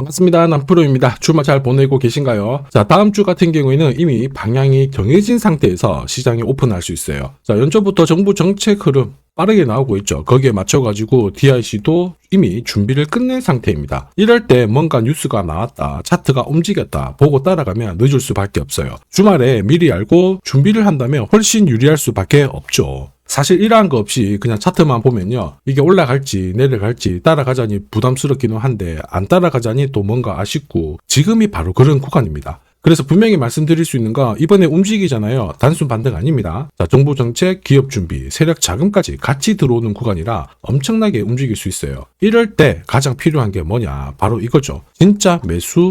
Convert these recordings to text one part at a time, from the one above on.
반갑습니다. 남프로입니다. 주말 잘 보내고 계신가요? 자, 다음 주 같은 경우에는 이미 방향이 정해진 상태에서 시장이 오픈할 수 있어요. 자, 연초부터 정부 정책 흐름 빠르게 나오고 있죠. 거기에 맞춰가지고 DIC도 이미 준비를 끝낸 상태입니다. 이럴 때 뭔가 뉴스가 나왔다, 차트가 움직였다 보고 따라가면 늦을 수밖에 없어요. 주말에 미리 알고 준비를 한다면 훨씬 유리할 수밖에 없죠. 사실 이러한 거 없이 그냥 차트만 보면요, 이게 올라갈지 내려갈지 따라가자니 부담스럽기는 한데 안 따라가자니 또 뭔가 아쉽고, 지금이 바로 그런 구간입니다. 그래서 분명히 말씀드릴 수 있는 거, 이번에 움직이잖아요. 단순 반등 아닙니다. 자, 정부 정책, 기업 준비, 세력 자금까지 같이 들어오는 구간이라 엄청나게 움직일 수 있어요. 이럴 때 가장 필요한 게 뭐냐, 바로 이거죠. 진짜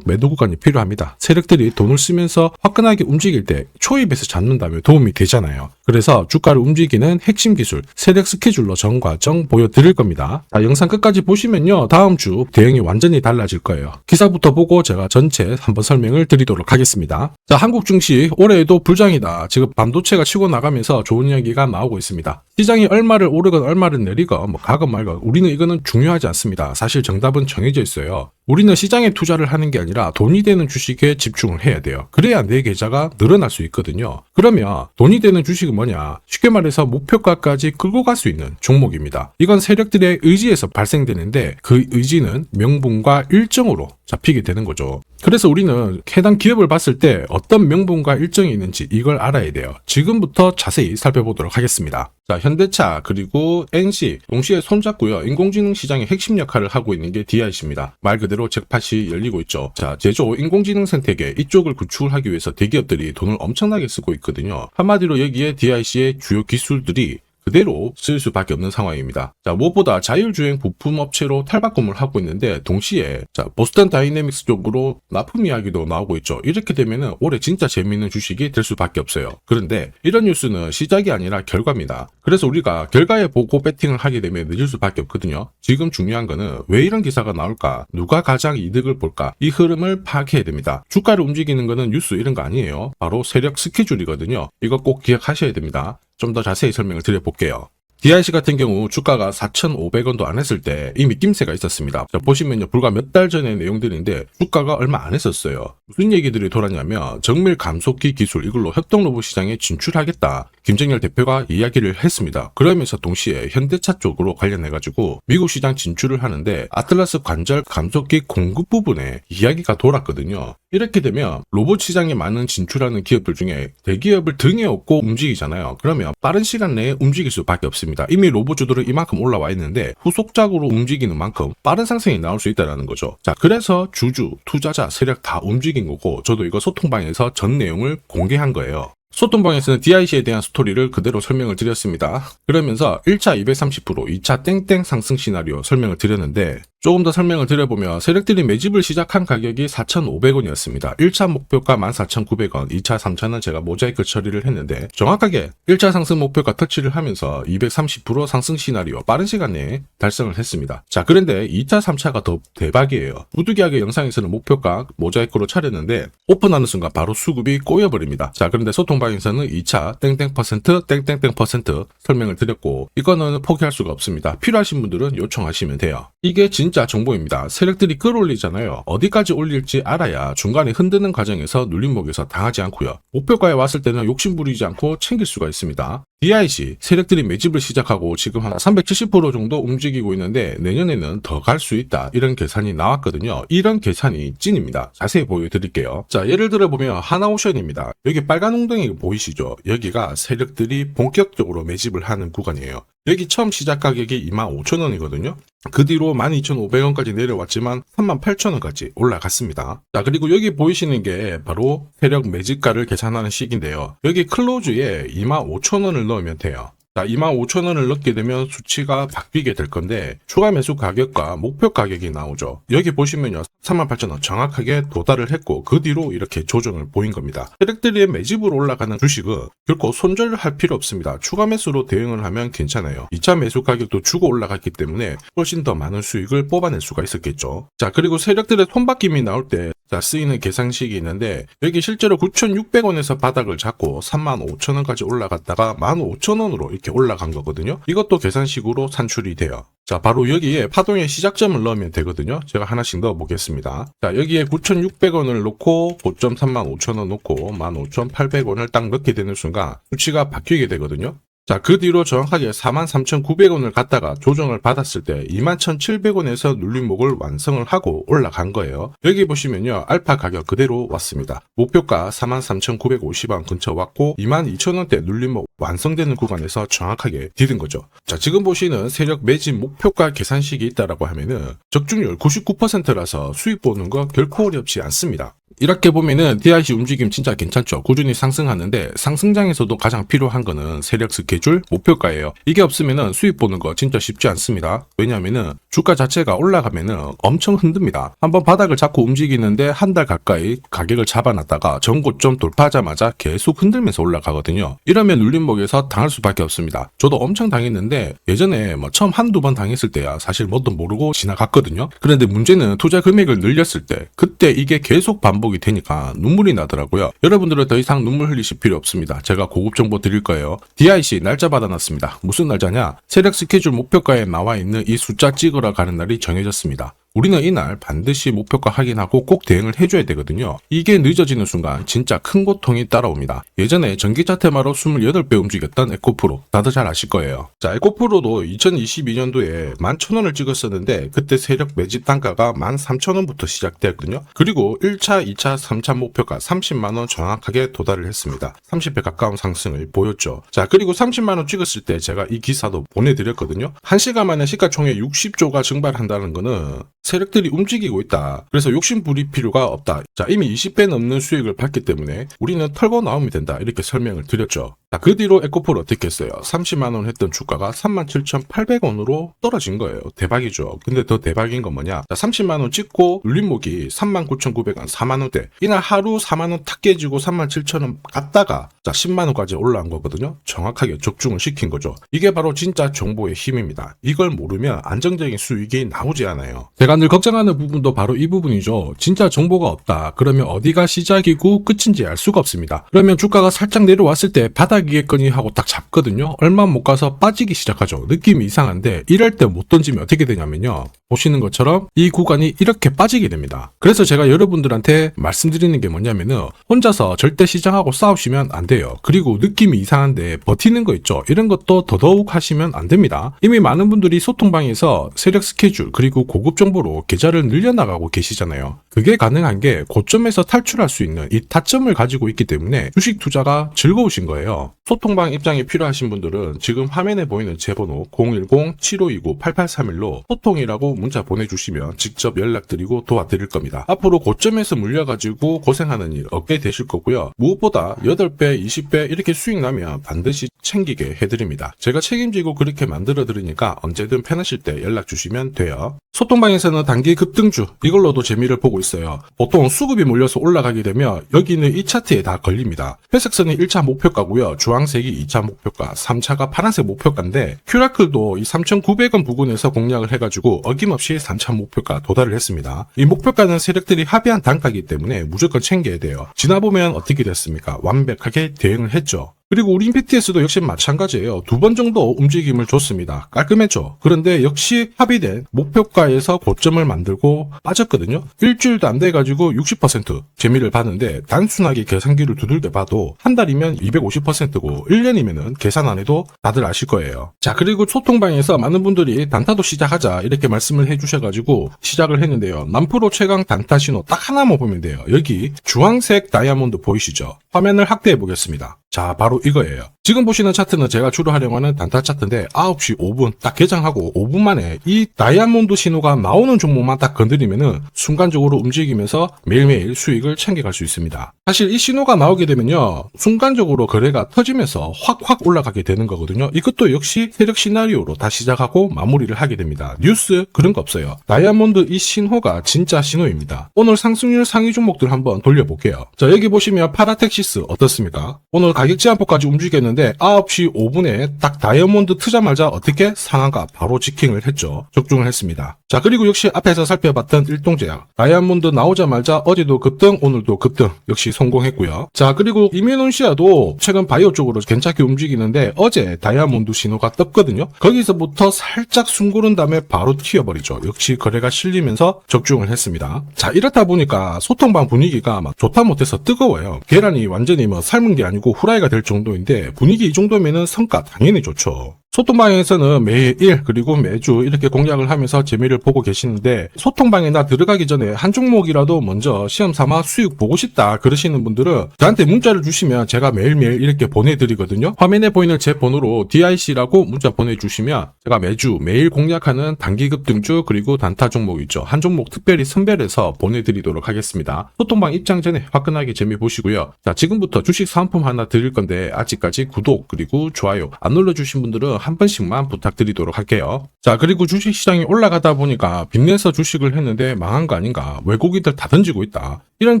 매도 구간이 필요합니다. 세력들이 돈을 쓰면서 화끈하게 움직일 때 초입에서 잡는다면 도움이 되잖아요. 그래서 주가를 움직이는 핵심 기술, 세력 스케줄러 전 과정 보여드릴 겁니다. 자, 영상 끝까지 보시면요, 다음 주 대응이 완전히 달라질 거예요. 기사부터 보고 제가 전체 한번 설명을 드리도록 하겠습니다. 자, 한국 증시 올해에도 불장이다. 지금 반도체가 치고 나가면서 좋은 이야기가 나오고 있습니다. 시장이 얼마를 오르건 얼마를 내리건 가건 말건 우리는 이거는 중요하지 않습니다. 사실 정답은 정해져 있어요. 우리는 시장에 투자를 하는 게 아니라 돈이 되는 주식에 집중을 해야 돼요. 그래야 내 계좌가 늘어날 수 있거든요. 그러면 돈이 되는 주식은 뭐냐? 쉽게 말해서 목표가까지 끌고 갈 수 있는 종목입니다. 이건 세력들의 의지에서 발생되는데, 그 의지는 명분과 일정으로 잡히게 되는 거죠. 그래서 우리는 해당 기업을 봤을 때 어떤 명분과 일정이 있는지 이걸 알아야 돼요. 지금부터 자세히 살펴보도록 하겠습니다. 자, 현대차 그리고 NC 동시에 손잡고요. 인공지능 시장의 핵심 역할을 하고 있는 게 DIC입니다. 말 그대로 잭팟이 열리고 있죠. 자, 제조 인공지능 생태계 이쪽을 구축하기 위해서 대기업들이 돈을 엄청나게 쓰고 있거든요. 한마디로 여기에 DIC의 주요 기술들이 그대로 쓸 수밖에 없는 상황입니다. 자, 무엇보다 자율주행 부품업체로 탈바꿈을 하고 있는데, 동시에 자, 보스턴 다이내믹스 쪽으로 납품 이야기도 나오고 있죠. 이렇게 되면은 올해 진짜 재미있는 주식이 될 수밖에 없어요. 그런데 이런 뉴스는 시작이 아니라 결과입니다. 그래서 우리가 결과에 보고 배팅을 하게 되면 늦을 수밖에 없거든요. 지금 중요한 거는 왜 이런 기사가 나올까? 누가 가장 이득을 볼까? 이 흐름을 파악해야 됩니다. 주가를 움직이는 거는 뉴스 이런 거 아니에요. 바로 세력 스케줄이거든요. 이거 꼭 기억하셔야 됩니다. 좀 더 자세히 설명을 드려볼게요. DIC 같은 경우 주가가 4,500원도 안 했을 때 이미 낌새가 있었습니다. 자, 보시면요, 불과 몇 달 전의 내용들인데 주가가 얼마 안 했었어요. 무슨 얘기들이 돌았냐면 정밀 감속기 기술, 이걸로 협동로봇 시장에 진출하겠다, 김정열 대표가 이야기를 했습니다. 그러면서 동시에 현대차 쪽으로 관련해가지고 미국 시장 진출을 하는데 아틀라스 관절 감속기 공급 부분에 이야기가 돌았거든요. 이렇게 되면 로봇 시장에 많은 진출하는 기업들 중에 대기업을 등에 업고 움직이잖아요. 그러면 빠른 시간 내에 움직일 수밖에 없습니다. 이미 로봇주들은 이만큼 올라와 있는데 후속작으로 움직이는 만큼 빠른 상승이 나올 수 있다는 거죠. 자, 그래서 주주, 투자자, 세력 다 움직인 거고, 저도 이거 소통방에서 전 내용을 공개한 거예요. 소통방에서는 DIC에 대한 스토리를 그대로 설명을 드렸습니다. 그러면서 1차 230%, 2차 땡땡 상승 시나리오 설명을 드렸는데, 조금 더 설명을 드려보면 세력들이 매집을 시작한 가격이 4,500원이었습니다. 1차 목표가 14,900원, 2차, 3차는 제가 모자이크 처리를 했는데 정확하게 1차 상승 목표가 터치를 하면서 230% 상승 시나리오 빠른 시간 내에 달성을 했습니다. 자, 그런데 2차, 3차가 더 대박이에요. 부득이하게 영상에서는 목표가 모자이크로 차렸는데 오픈하는 순간 바로 수급이 꼬여버립니다. 자, 그런데 소통방에서는 2차 땡땡 퍼센트, 땡땡땡 퍼센트 설명을 드렸고, 이거는 포기할 수가 없습니다. 필요하신 분들은 요청하시면 돼요. 이게 진짜 정보입니다. 세력들이 끌어올리잖아요. 어디까지 올릴지 알아야 중간에 흔드는 과정에서 눌림목에서 당하지 않고요. 목표가에 왔을 때는 욕심 부리지 않고 챙길 수가 있습니다. DIC 세력들이 매집을 시작하고 지금 한 370% 정도 움직이고 있는데 내년에는 더 갈 수 있다, 이런 계산이 나왔거든요. 이런 계산이 찐입니다. 자세히 보여드릴게요. 자, 예를 들어 보면 하나오션입니다. 여기 빨간 웅덩이 보이시죠? 여기가 세력들이 본격적으로 매집을 하는 구간이에요. 여기 처음 시작 가격이 25,000원이거든요. 그 뒤로 12,500원까지 내려왔지만 38,000원까지 올라갔습니다. 자, 그리고 여기 보이시는 게 바로 세력 매집가를 계산하는 식인데요. 여기 클로즈에 25,000원을 넣으면 돼요. 자, 25,000원을 넣게 되면 수치가 바뀌게 될 건데 추가 매수 가격과 목표 가격이 나오죠. 여기 보시면요, 38,000원 정확하게 도달을 했고 그 뒤로 이렇게 조정을 보인 겁니다. 세력들이 매집으로 올라가는 주식은 결코 손절할 필요 없습니다. 추가 매수로 대응을 하면 괜찮아요. 2차 매수 가격도 주고 올라갔기 때문에 훨씬 더 많은 수익을 뽑아낼 수가 있었겠죠. 자, 그리고 세력들의 손바뀜이 나올 때 자, 쓰이는 계산식이 있는데 여기 실제로 9,600원에서 바닥을 잡고 35,000원까지 올라갔다가 15,000원으로 이렇게 올라간 거거든요. 이것도 계산식으로 산출이 돼요. 자, 바로 여기에 파동의 시작점을 넣으면 되거든요. 제가 하나씩 넣어 보겠습니다. 자, 여기에 9,600원을 놓고 고점 35,000원 놓고 15,800원을 딱 넣게 되는 순간 수치가 바뀌게 되거든요. 자, 그 뒤로 정확하게 43,900원을 갖다가 조정을 받았을 때 21,700원에서 눌림목을 완성을 하고 올라간 거예요. 여기 보시면요, 알파 가격 그대로 왔습니다. 목표가 43,950원 근처 왔고 22,000원대 눌림목 완성되는 구간에서 정확하게 디딘 거죠. 자, 지금 보시는 세력 매집 목표가 계산식이 있다라고 하면은 적중률 99%라서 수익 보는 거 결코 어렵지 않습니다. 이렇게 보면은 DIC 움직임 진짜 괜찮죠. 꾸준히 상승하는데 상승장에서도 가장 필요한 거는 세력 스케줄, 목표가예요. 이게 없으면은 수익 보는 거 진짜 쉽지 않습니다. 왜냐하면은 주가 자체가 올라가면은 엄청 흔듭니다. 한번 바닥을 잡고 움직이는데 한 달 가까이 가격을 잡아놨다가 전고점 돌파하자마자 계속 흔들면서 올라가거든요. 이러면 눌림목에서 당할 수밖에 없습니다. 저도 엄청 당했는데 예전에 처음 한두 번 당했을 때야 사실 뭣도 모르고 지나갔거든요. 그런데 문제는 투자 금액을 늘렸을 때 그때 이게 계속 반복이 되니까 눈물이 나더라고요. 여러분들은 더 이상 눈물 흘리실 필요 없습니다. 제가 고급 정보 드릴 거예요. DIC 날짜 받아놨습니다. 무슨 날짜냐? 세력 스케줄 목표가에 나와 있는 이 숫자 찍으러 가는 날이 정해졌습니다. 우리는 이날 반드시 목표가 확인하고 꼭 대응을 해줘야 되거든요. 이게 늦어지는 순간 진짜 큰 고통이 따라옵니다. 예전에 전기차 테마로 28배 움직였던 에코프로 다들 잘 아실 거예요. 자, 에코프로도 2022년도에 11,000원을 찍었었는데 그때 세력 매집 단가가 13,000원부터 시작되었거든요. 그리고 1차, 2차, 3차 목표가 30만원 정확하게 도달을 했습니다. 30배 가까운 상승을 보였죠. 자, 그리고 30만원 찍었을 때 제가 이 기사도 보내드렸거든요. 1시간 만에 시가총액 60조가 증발한다는 거는 세력들이 움직이고 있다. 그래서 욕심 부릴 필요가 없다. 자, 이미 20배 넘는 수익을 봤기 때문에 우리는 털고 나오면 된다. 이렇게 설명을 드렸죠. 자, 그 뒤로 에코프로 어떻게 했어요? 30만원 했던 주가가 37,800원으로 떨어진 거예요. 대박이죠. 근데 더 대박인 건 뭐냐? 자, 30만원 찍고 눌림목이 39,900원, 4만원대. 이날 하루 4만원 탁 깨지고 37,000원 갔다가 자, 10만원까지 올라온 거거든요. 정확하게 적중을 시킨 거죠. 이게 바로 진짜 정보의 힘입니다. 이걸 모르면 안정적인 수익이 나오지 않아요. 제가 늘 걱정하는 부분도 바로 이 부분이죠. 진짜 정보가 없다. 그러면 어디가 시작이고 끝인지 알 수가 없습니다. 그러면 주가가 살짝 내려왔을 때 바닥이겠거니 하고 딱 잡거든요. 얼마 못 가서 빠지기 시작하죠. 느낌이 이상한데 이럴 때 못 던지면 어떻게 되냐면요. 보시는 것처럼 이 구간이 이렇게 빠지게 됩니다. 그래서 제가 여러분들한테 말씀드리는 게 뭐냐면은 혼자서 절대 시장하고 싸우시면 안 돼요. 그리고 느낌이 이상한데 버티는 거 있죠. 이런 것도 더더욱 하시면 안 됩니다. 이미 많은 분들이 소통방에서 세력 스케줄 그리고 고급 정보로 계좌를 늘려나가고 계시잖아요. 그게 가능한 게 고점에서 탈출할 수 있는 이 타점을 가지고 있기 때문에 주식 투자가 즐거우신 거예요. 소통방 입장이 필요하신 분들은 지금 화면에 보이는 제 번호 010-7529-8831로 소통이라고 문자 보내주시면 직접 연락드리고 도와드릴 겁니다. 앞으로 고점에서 물려가지고 고생하는 일 없게 되실 거고요. 무엇보다 8배, 20배 이렇게 수익 나면 반드시 챙기게 해드립니다. 제가 책임지고 그렇게 만들어 드리니까 언제든 편하실 때 연락 주시면 돼요. 소통방에서는 단기 급등주 이걸로도 재미를 보고 있어요. 보통 수급이 몰려서 올라가게 되면 여기는 이 차트에 다 걸립니다. 회색선이 1차 목표가고요. 주황색이 2차 목표가, 3차가 파란색 목표가인데 큐라클도 이 3,900원 부근에서 공략을 해가지고 어김없이 3차 목표가 도달을 했습니다. 이 목표가는 세력들이 합의한 단가이기 때문에 무조건 챙겨야 돼요. 지나보면 어떻게 됐습니까? 완벽하게 대응을 했죠. 그리고 우리 임팩트에서도 역시 마찬가지예요. 2번 정도 움직임을 줬습니다. 깔끔했죠. 그런데 역시 합의된 목표가에서 고점을 만들고 빠졌거든요. 일주일도 안 돼가지고 60% 재미를 봤는데 단순하게 계산기를 두들겨 봐도 한 달이면 250%고 1년이면은 계산 안 해도 다들 아실 거예요. 자, 그리고 소통방에서 많은 분들이 단타도 시작하자 이렇게 말씀을 해주셔가지고 시작을 했는데요. 남프로 최강 단타 신호 딱 하나만 보면 돼요. 여기 주황색 다이아몬드 보이시죠? 화면을 확대해 보겠습니다. 자, 바로 이거예요. 지금 보시는 차트는 제가 주로 활용하는 단타 차트인데 9시 5분 딱 개장하고 5분 만에 이 다이아몬드 신호가 나오는 종목만 딱 건드리면은 순간적으로 움직이면서 매일매일 수익을 챙겨갈 수 있습니다. 사실 이 신호가 나오게 되면요. 순간적으로 거래가 터지면서 확 올라가게 되는 거거든요. 이것도 역시 세력 시나리오로 다 시작하고 마무리를 하게 됩니다. 뉴스 그런 거 없어요. 다이아몬드 이 신호가 진짜 신호입니다. 오늘 상승률 상위 종목들 한번 돌려볼게요. 자, 여기 보시면 파라텍시스 어떻습니까? 오늘 가격 제한폭까지 움직였는데 9시 5분에 딱 다이아몬드 트자마자 어떻게 상한가 바로 지킹을 했죠. 적중을 했습니다. 자, 그리고 역시 앞에서 살펴봤던 일동제약. 다이아몬드 나오자마자 어제도 급등, 오늘도 급등. 역시 성공했고요. 자, 그리고 이뮤논시아도 최근 바이오 쪽으로 괜찮게 움직이는데 어제 다이아몬드 신호가 떴거든요. 거기서부터 살짝 숨 고른 다음에 바로 튀어버리죠. 역시 거래가 실리면서 적중을 했습니다. 자, 이렇다 보니까 소통방 분위기가 막 좋다 못해서 뜨거워요. 계란이 완전히 뭐 삶은 게 아니고 후라이가 될 정도인데 분위기 이 정도면은 성과 당연히 좋죠. 소통방에서는 매일 그리고 매주 이렇게 공략을 하면서 재미를 보고 계시는데 소통방에 나 들어가기 전에 한 종목이라도 먼저 시험 삼아 수익 보고 싶다 그러시는 분들은 저한테 문자를 주시면 제가 매일매일 이렇게 보내드리거든요. 화면에 보이는 제 번호로 DIC라고 문자 보내주시면 제가 매일 공략하는 단기급등주 그리고 단타 종목 있죠. 한 종목 특별히 선별해서 보내드리도록 하겠습니다. 소통방 입장 전에 화끈하게 재미 보시고요. 자, 지금부터 주식 사은품 하나 드릴 건데 아직까지 구독 그리고 좋아요 안 눌러주신 분들은 한 번씩만 부탁드리도록 할게요. 자, 그리고 주식시장이 올라가다 보니까 빚내서 주식을 했는데 망한 거 아닌가, 외국인들 다 던지고 있다, 이런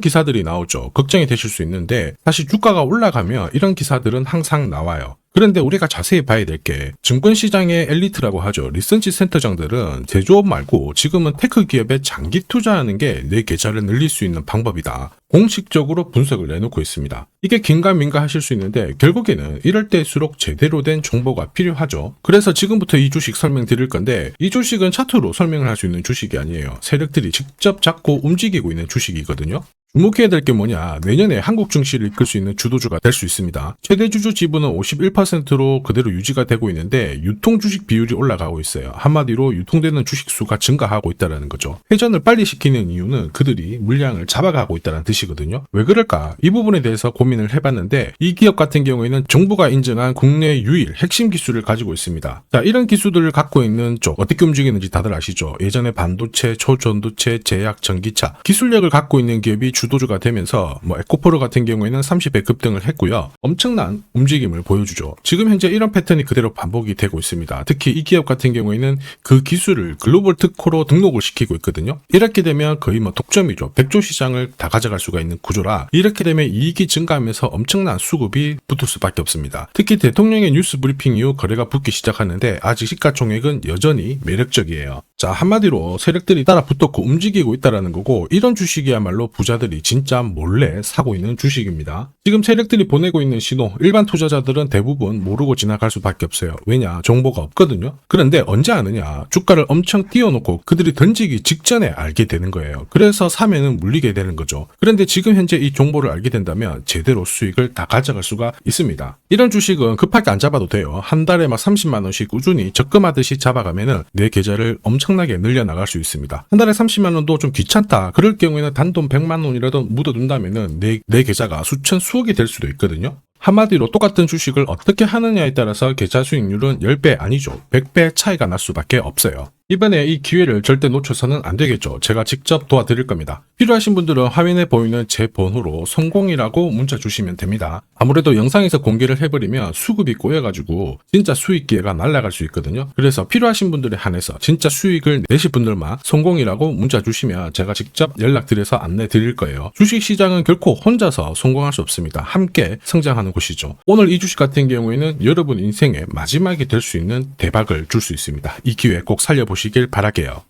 기사들이 나오죠. 걱정이 되실 수 있는데 사실 주가가 올라가면 이런 기사들은 항상 나와요. 그런데 우리가 자세히 봐야 될 게 증권시장의 엘리트라고 하죠. 리서치 센터장들은 제조업 말고 지금은 테크 기업에 장기 투자하는 게 내 계좌를 늘릴 수 있는 방법이다. 공식적으로 분석을 내놓고 있습니다. 이게 긴가민가 하실 수 있는데 결국에는 이럴 때일수록 제대로 된 정보가 필요하죠. 그래서 지금부터 이 주식 설명드릴 건데 이 주식은 차트로 설명을 할 수 있는 주식이 아니에요. 세력들이 직접 잡고 움직이고 있는 주식이거든요. 주목해야 될 게 뭐냐, 내년에 한국 증시를 이끌 수 있는 주도주가 될 수 있습니다. 최대 주주 지분은 51%로 그대로 유지가 되고 있는데 유통 주식 비율이 올라가고 있어요. 한마디로 유통되는 주식 수가 증가하고 있다는 거죠. 회전을 빨리 시키는 이유는 그들이 물량을 잡아가고 있다는 뜻이거든요. 왜 그럴까? 이 부분에 대해서 고민을 해봤는데 이 기업 같은 경우에는 정부가 인정한 국내 유일 핵심 기술을 가지고 있습니다. 자, 이런 기술들을 갖고 있는 쪽 어떻게 움직이는지 다들 아시죠? 예전에 반도체, 초전도체, 제약, 전기차 기술력을 갖고 있는 기업이 주도주가 되면서 에코프로 같은 경우에는 30배 급등을 했고요. 엄청난 움직임을 보여주죠. 지금 현재 이런 패턴이 그대로 반복이 되고 있습니다. 특히 이 기업 같은 경우에는 그 기술을 글로벌 특허로 등록을 시키고 있거든요. 이렇게 되면 거의 독점이죠. 100조 시장을 다 가져갈 수가 있는 구조라 이렇게 되면 이익이 증가하면서 엄청난 수급이 붙을 수밖에 없습니다. 특히 대통령의 뉴스 브리핑 이후 거래가 붙기 시작하는데 아직 시가총액은 여전히 매력적이에요. 자, 한마디로 세력들이 따라 붙었고 움직이고 있다는 거고 이런 주식이야말로 부자들이 진짜 몰래 사고 있는 주식입니다. 지금 세력들이 보내고 있는 신호 일반 투자자들은 대부분 모르고 지나갈 수밖에 없어요. 왜냐? 정보가 없거든요. 그런데 언제 아느냐? 주가를 엄청 띄워놓고 그들이 던지기 직전에 알게 되는 거예요. 그래서 사면은 물리게 되는 거죠. 그런데 지금 현재 이 정보를 알게 된다면 제대로 수익을 다 가져갈 수가 있습니다. 이런 주식은 급하게 안 잡아도 돼요. 한 달에 30만 원씩 꾸준히 적금하듯이 잡아가면은 내 계좌를 엄청나게 늘려나갈 수 있습니다. 한 달에 30만 원도 좀 귀찮다. 그럴 경우에는 단돈 100만 원이라도 묻어둔다면은 내 계좌가 수천 수억이 될 수도 있거든요. 한마디로 똑같은 주식을 어떻게 하느냐에 따라서 계좌 수익률은 10배 아니죠. 100배 차이가 날 수밖에 없어요. 이번에 이 기회를 절대 놓쳐서는 안 되겠죠. 제가 직접 도와드릴 겁니다. 필요하신 분들은 화면에 보이는 제 번호로 성공이라고 문자 주시면 됩니다. 아무래도 영상에서 공개를 해버리면 수급이 꼬여가지고 진짜 수익 기회가 날아갈 수 있거든요. 그래서 필요하신 분들에 한해서 진짜 수익을 내실 분들만 성공이라고 문자 주시면 제가 직접 연락드려서 안내 드릴 거예요. 주식시장은 결코 혼자서 성공할 수 없습니다. 함께 성장하는 곳이죠. 오늘 이 주식 같은 경우에는 여러분 인생의 마지막이 될 수 있는 대박을 줄 수 있습니다. 이 기회 꼭 살려보시길 바랄게요.